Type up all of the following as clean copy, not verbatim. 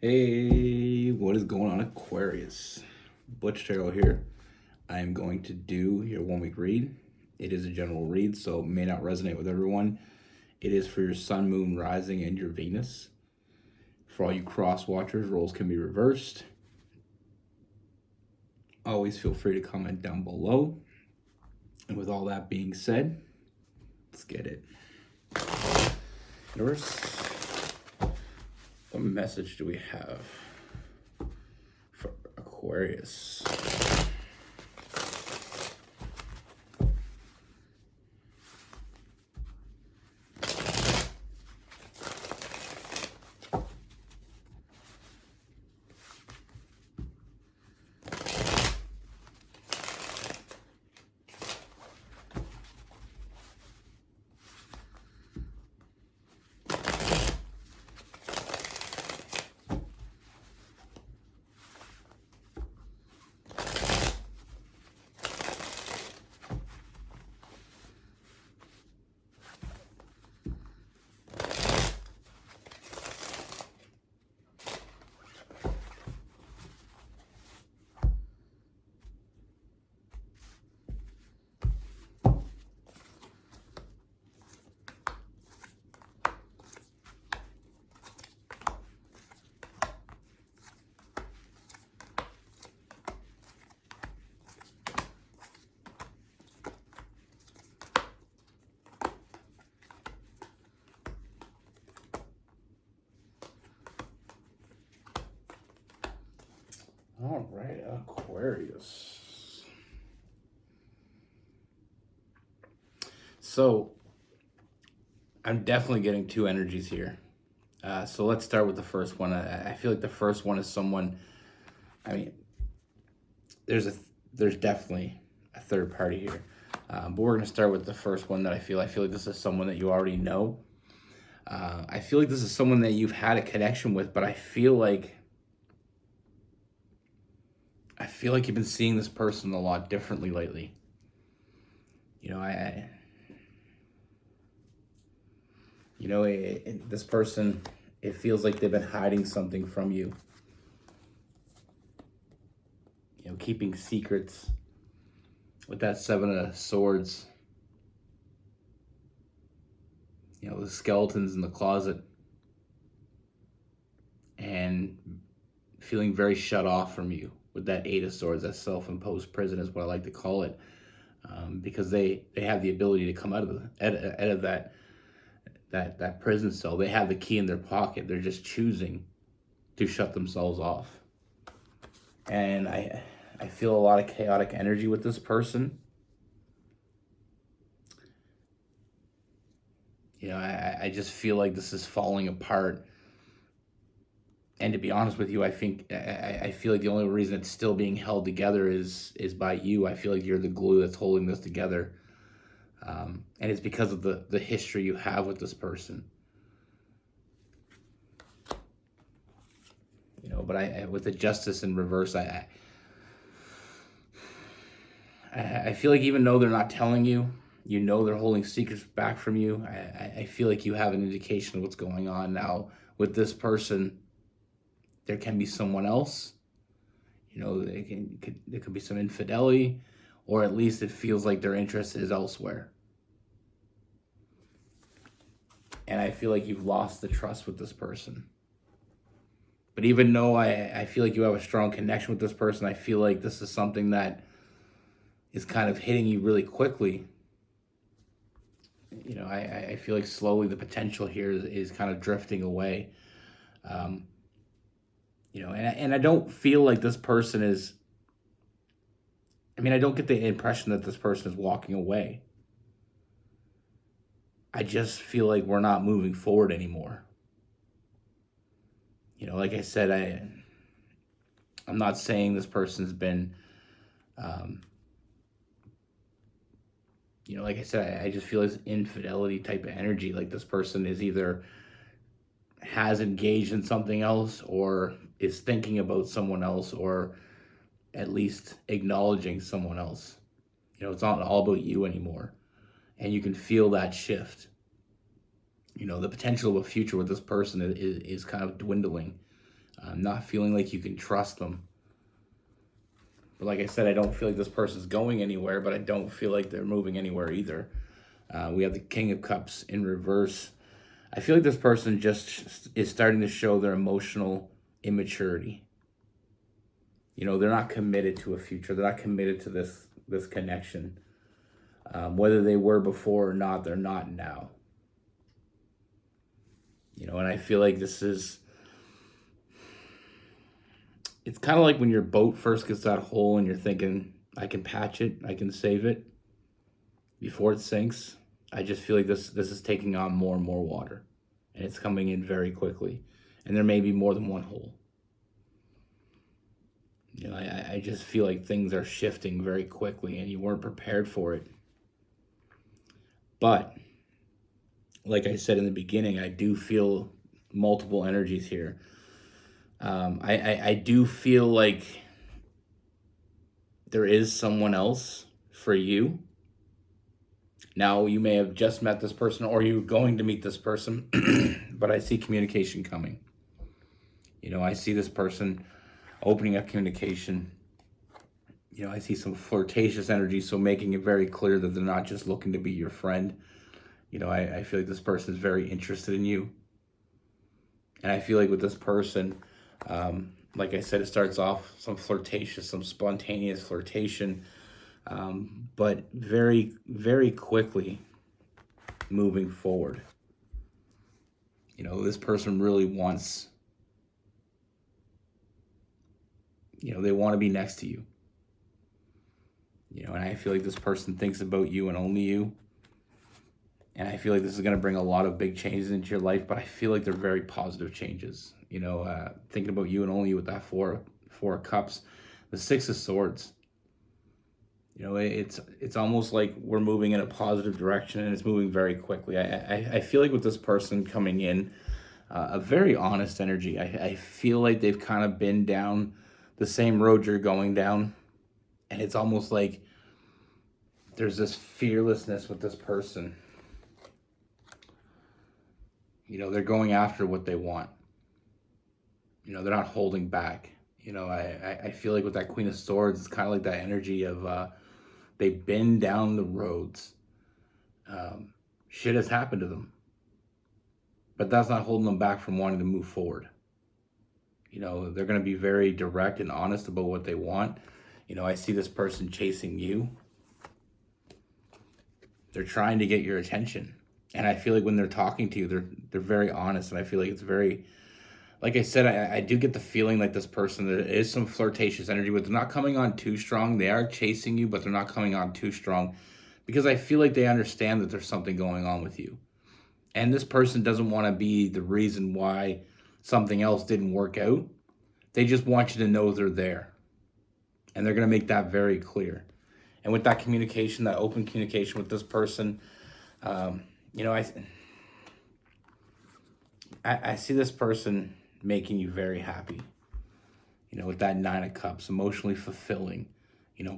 Hey, what is going on, Aquarius? Butch here. I am going to do your 1 week read. It is a general read, so it may not resonate with everyone. It is for your sun, moon, rising, and your Venus. For all you cross watchers, roles can be reversed. Always feel free to comment down below. And with all that being said, let's get it. Universe, what message do we have for Aquarius? All right, Aquarius. So, I'm definitely getting two energies here. So let's start with the first one. I feel like the first one is someone. I mean, there's definitely a third party here, but we're gonna start with the first one that I feel. I feel like this is someone that you already know. I feel like this is someone that you've had a connection with, but I feel like you've been seeing this person a lot differently lately. You know, this person, it feels like they've been hiding something from you. You know, keeping secrets with that Seven of Swords. You know, the skeletons in the closet. And feeling very shut off from you with that Eight of Swords. That self-imposed prison is what I like to call it. Because they have the ability to come out of that prison cell. They have the key in their pocket. They're just choosing to shut themselves off. And I feel a lot of chaotic energy with this person. You know, I just feel like this is falling apart. And to be honest with you, I feel like the only reason it's still being held together is by you. I feel like you're the glue that's holding this together. And it's because of the history you have with this person. You know, but with the Justice in reverse, I feel like even though they're not telling you, you know they're holding secrets back from you. I feel like you have an indication of what's going on now with this person. There can be someone else. You know, there could be some infidelity, or at least it feels like their interest is elsewhere. And I feel like you've lost the trust with this person. But even though I feel like you have a strong connection with this person, I feel like this is something that is kind of hitting you really quickly. You know, I feel like slowly the potential here is kind of drifting away. You know, and I don't feel like this person is, I mean, I don't get the impression that this person is walking away. I just feel like we're not moving forward anymore. You know, like I said, I'm not saying this person's been, you know, like I said, I just feel this infidelity type of energy. Like this person is either has engaged in something else or is thinking about someone else or at least acknowledging someone else. You know, it's not all about you anymore. And you can feel that shift. You know, the potential of a future with this person is kind of dwindling. not feeling like you can trust them. But like I said, I don't feel like this person's going anywhere, but I don't feel like they're moving anywhere either. We have the King of Cups in reverse. I feel like this person just is starting to show their emotional immaturity. They're not committed to a future. They're not committed to this connection. Whether they were before or not, they're not now. And I feel like it's kind of like when your boat first gets that hole and you're thinking, I can patch it, I can save it before it sinks. I just feel like this is taking on more and more water, and it's coming in very quickly, and there may be more than one hole. I just feel like things are shifting very quickly, and you weren't prepared for it. But like I said in the beginning, I do feel multiple energies here. I do feel like there is someone else for you. Now, you may have just met this person or you're going to meet this person, but I see communication coming. I see this person opening up communication. I see some flirtatious energy, so making it very clear that they're not just looking to be your friend. I feel like this person is very interested in you. And I feel like with this person, like I said, it starts off some flirtatious, some spontaneous flirtation, but very, very quickly moving forward. This person really wants, they want to be next to you. And I feel like this person thinks about you and only you. And I feel like this is going to bring a lot of big changes into your life, but I feel like they're very positive changes. Thinking about you and only you with that four of Cups, the Six of Swords. It's almost like we're moving in a positive direction, and it's moving very quickly. I feel like with this person coming in, a very honest energy. I feel like they've kind of been down the same road you're going down, and it's almost like there's this fearlessness with this person. They're going after what they want. They're not holding back. I feel like with that Queen of Swords, it's kind of like that energy of they've been down the roads. Shit has happened to them. But that's not holding them back from wanting to move forward. They're going to be very direct and honest about what they want. I see this person chasing you. They're trying to get your attention. And I feel like when they're talking to you, they're very honest. And I feel like it's very, like I said, I do get the feeling like this person, there is some flirtatious energy, but they're not coming on too strong. They are chasing you, but they're not coming on too strong, because I feel like they understand that there's something going on with you. And this person doesn't want to be the reason why something else didn't work out. They just want you to know they're there. And they're going to make that very clear. And with that communication, that open communication with this person, I see this person making you very happy. With that Nine of Cups, emotionally fulfilling,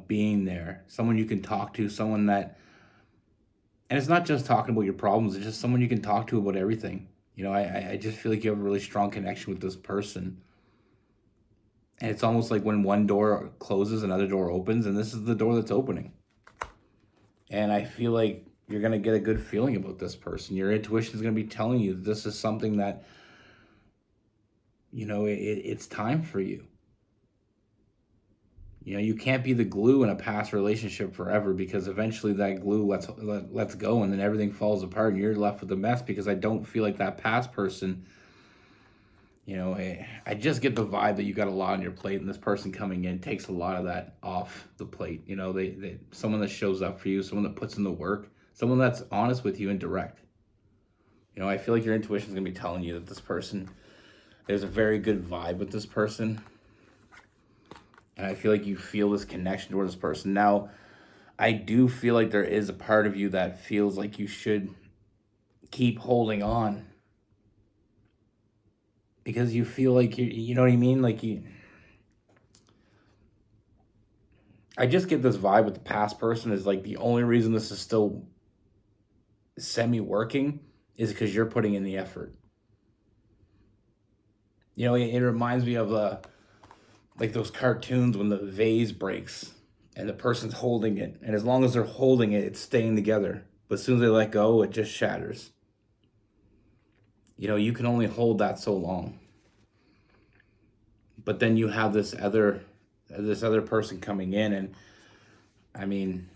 being there, someone you can talk to, someone that, and it's not just talking about your problems, it's just someone you can talk to about everything. I just feel like you have a really strong connection with this person. And it's almost like when one door closes, another door opens, and this is the door that's opening. And I feel like you're going to get a good feeling about this person. Your intuition is going to be telling you that this is something that, it's time for you. You can't be the glue in a past relationship forever, because eventually that glue lets go, and then everything falls apart and you're left with a mess, because I don't feel like that past person, I just get the vibe that you got a lot on your plate, and this person coming in takes a lot of that off the plate. They someone that shows up for you, someone that puts in the work, someone that's honest with you and direct. I feel like your intuition is going to be telling you that this person, there's a very good vibe with this person. And I feel like you feel this connection toward this person. Now, I do feel like there is a part of you that feels like you should keep holding on, because you feel like you know what I mean? Like I just get this vibe with the past person is like the only reason this is still semi-working is because you're putting in the effort. You know, it reminds me of like those cartoons when the vase breaks and the person's holding it, and as long as they're holding it, it's staying together. But as soon as they let go, it just shatters. You know, you can only hold that so long. But then you have this other person coming in, and I mean,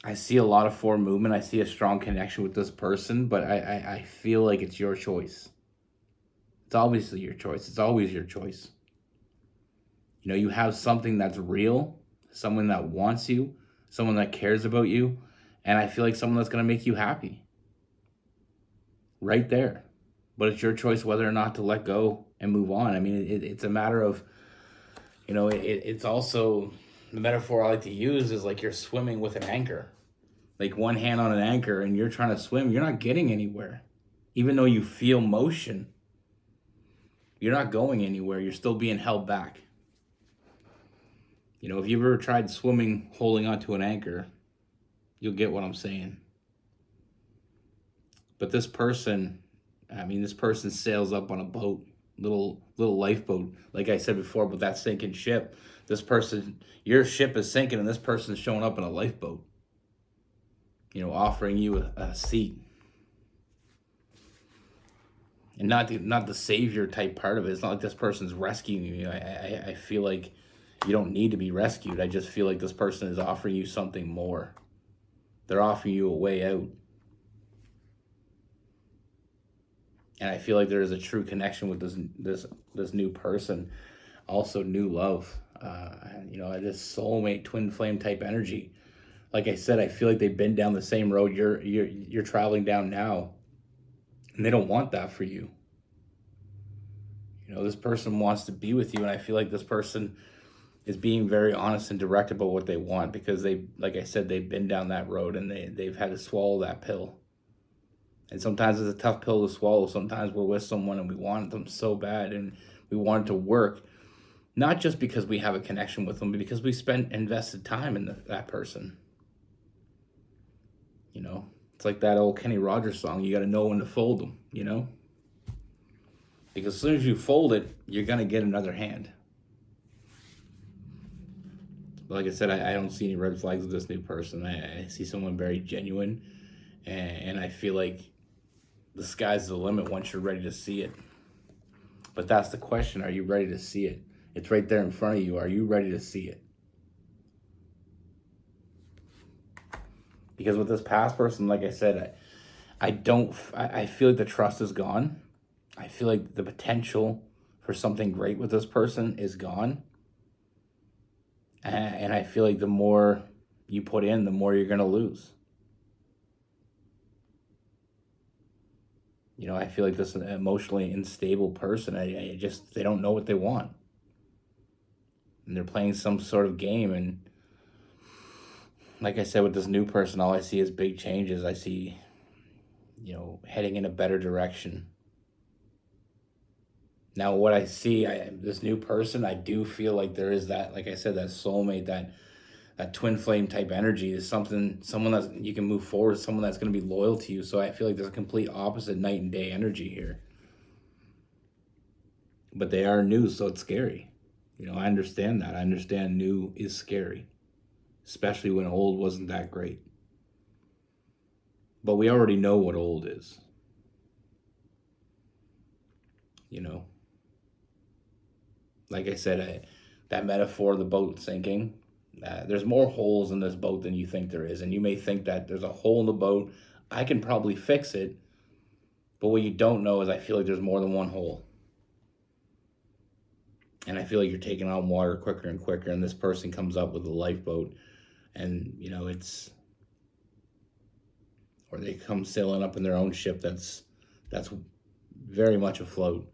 I see a lot of forward movement. I see a strong connection with this person, but I feel like it's your choice. It's obviously your choice. It's always your choice. You know, you have something that's real, someone that wants you, someone that cares about you, and I feel like someone that's going to make you happy right there. But it's your choice whether or not to let go and move on. I mean, it's a matter of, it's also the metaphor I like to use is like you're swimming with an anchor, like one hand on an anchor, and you're trying to swim. You're not getting anywhere. Even though you feel motion, you're not going anywhere. You're still being held back. You know, if you've ever tried swimming holding onto an anchor, you'll get what I'm saying. But this person sails up on a boat, little lifeboat. Like I said before, but that sinking ship. Your ship is sinking, and this person's showing up in a lifeboat. You know, offering you a seat, and not the savior type part of it. It's not like this person's rescuing you. I feel like you don't need to be rescued. I just feel like this person is offering you something more. They're offering you a way out. And I feel like there is a true connection with this new person, also new love. This soulmate, twin flame type energy. Like I said, I feel like they've been down the same road you're traveling down now, and they don't want that for you. You know, this person wants to be with you, and I feel like this person is being very honest and direct about what they want because like I said, they've been down that road and they've had to swallow that pill. And sometimes it's a tough pill to swallow. Sometimes we're with someone and we want them so bad and we want it to work, not just because we have a connection with them, but because we spent invested time in that person. You know, it's like that old Kenny Rogers song. You got to know when to fold them, you know? Because as soon as you fold it, you're going to get another hand. But like I said, I don't see any red flags with this new person. I see someone very genuine. And I feel like the sky's the limit once you're ready to see it. But that's the question. Are you ready to see it? It's right there in front of you. Are you ready to see it? Because with this past person, like I said, I feel like the trust is gone. I feel like the potential for something great with this person is gone. And I feel like the more you put in, the more you're going to lose. You know, I feel like this emotionally unstable person, they don't know what they want. And they're playing some sort of game. And like I said, with this new person, all I see is big changes. I see, heading in a better direction. Now, what I see, this new person, I do feel like there is that, like I said, that soulmate, that twin flame type energy is someone that you can move forward, someone that's going to be loyal to you. So I feel like there's a complete opposite night and day energy here. But they are new, so it's scary. You know, I understand that. I understand new is scary, especially when old wasn't that great. But we already know what old is. You know, like I said, that metaphor of the boat sinking, there's more holes in this boat than you think there is. And you may think that there's a hole in the boat. I can probably fix it. But what you don't know is I feel like there's more than one hole. And I feel like you're taking on water quicker and quicker. And this person comes up with a lifeboat. And, or they come sailing up in their own ship that's very much afloat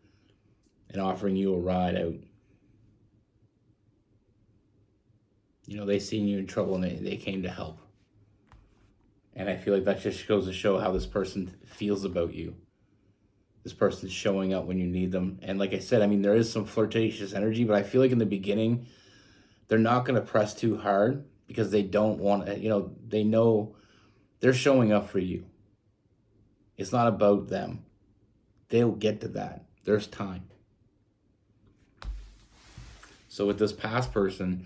and offering you a ride out. You know, they seen you in trouble and they came to help. And I feel like that just goes to show how this person feels about you. This person's showing up when you need them. And like I said, I mean, there is some flirtatious energy, but I feel like in the beginning, they're not going to press too hard because they don't want, they know they're showing up for you. It's not about them. They'll get to that. There's time. So with this past person,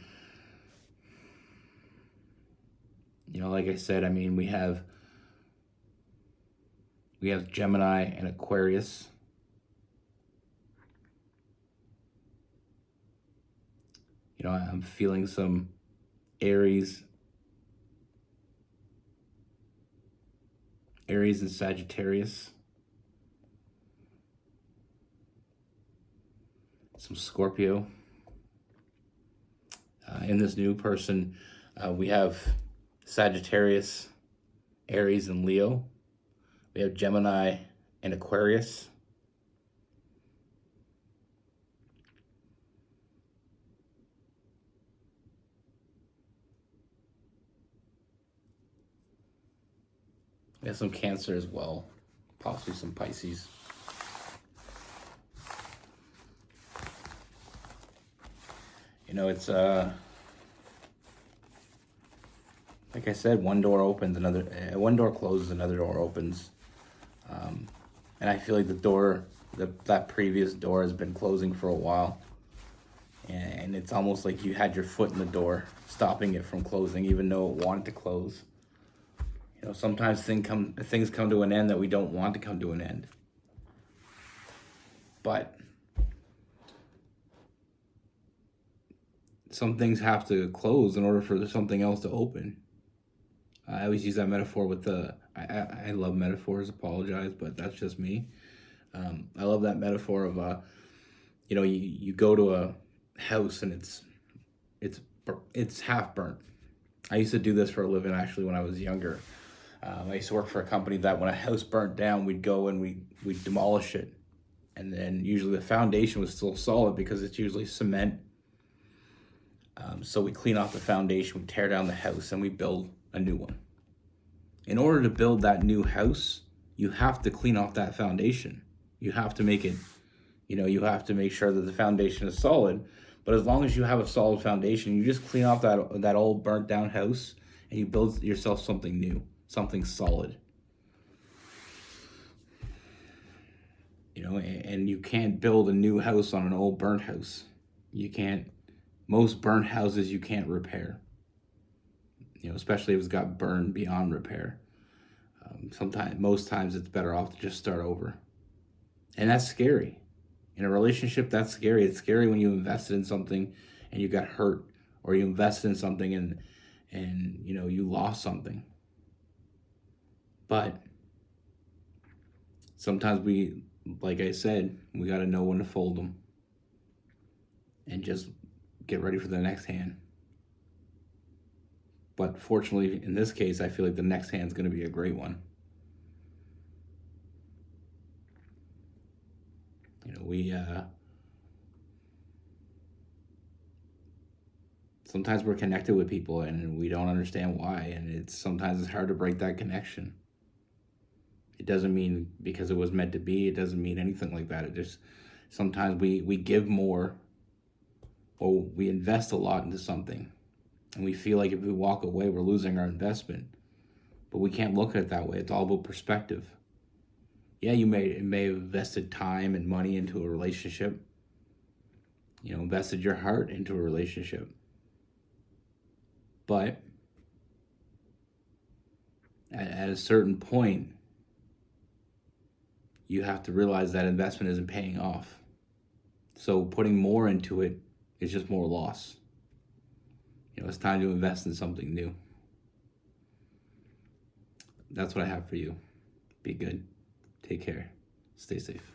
like I said, I mean, we have Gemini and Aquarius. I'm feeling some Aries and Sagittarius. Some Scorpio. In this new person, we have Sagittarius, Aries, and Leo. We have Gemini and Aquarius. We have some Cancer as well, possibly some Pisces. It's like I said, one door opens, one door closes, another door opens, and I feel like that previous door has been closing for a while, and it's almost like you had your foot in the door, stopping it from closing, even though it wanted to close. Sometimes things come to an end that we don't want to come to an end, but some things have to close in order for something else to open. I always use that metaphor with I love metaphors, apologize, but that's just me. I love that metaphor of, you go to a house and it's half burnt. I used to do this for a living, actually, when I was younger. I used to work for a company that when a house burnt down, we'd go and we'd demolish it. And then usually the foundation was still solid because it's usually cement. So we clean off the foundation, we tear down the house, and we build a new one. In order to build that new house, you have to clean off that foundation. You have to make it, you have to make sure that the foundation is solid. But as long as you have a solid foundation, you just clean off that old burnt down house and you build yourself something new, something solid. And you can't build a new house on an old burnt house. You can't. Most burnt houses you can't repair. Especially if it's got burned beyond repair. Most times it's better off to just start over. And that's scary. In a relationship, that's scary. It's scary when you invested in something and you got hurt, or you invested in something and you lost something. But sometimes like I said, we got to know when to fold them and just get ready for the next hand. But fortunately, in this case, I feel like the next hand's going to be a great one. Sometimes we're connected with people and we don't understand why, and sometimes it's hard to break that connection. It doesn't mean because it was meant to be. It doesn't mean anything like that. It just, sometimes we give more, or we invest a lot into something, and we feel like if we walk away, we're losing our investment. But we can't look at it that way. It's all about perspective. Yeah, you may have invested time and money into a relationship. Invested your heart into a relationship. But at a certain point, you have to realize that investment isn't paying off. So putting more into it is just more loss. It's time to invest in something new. That's what I have for you. Be good. Take care. Stay safe.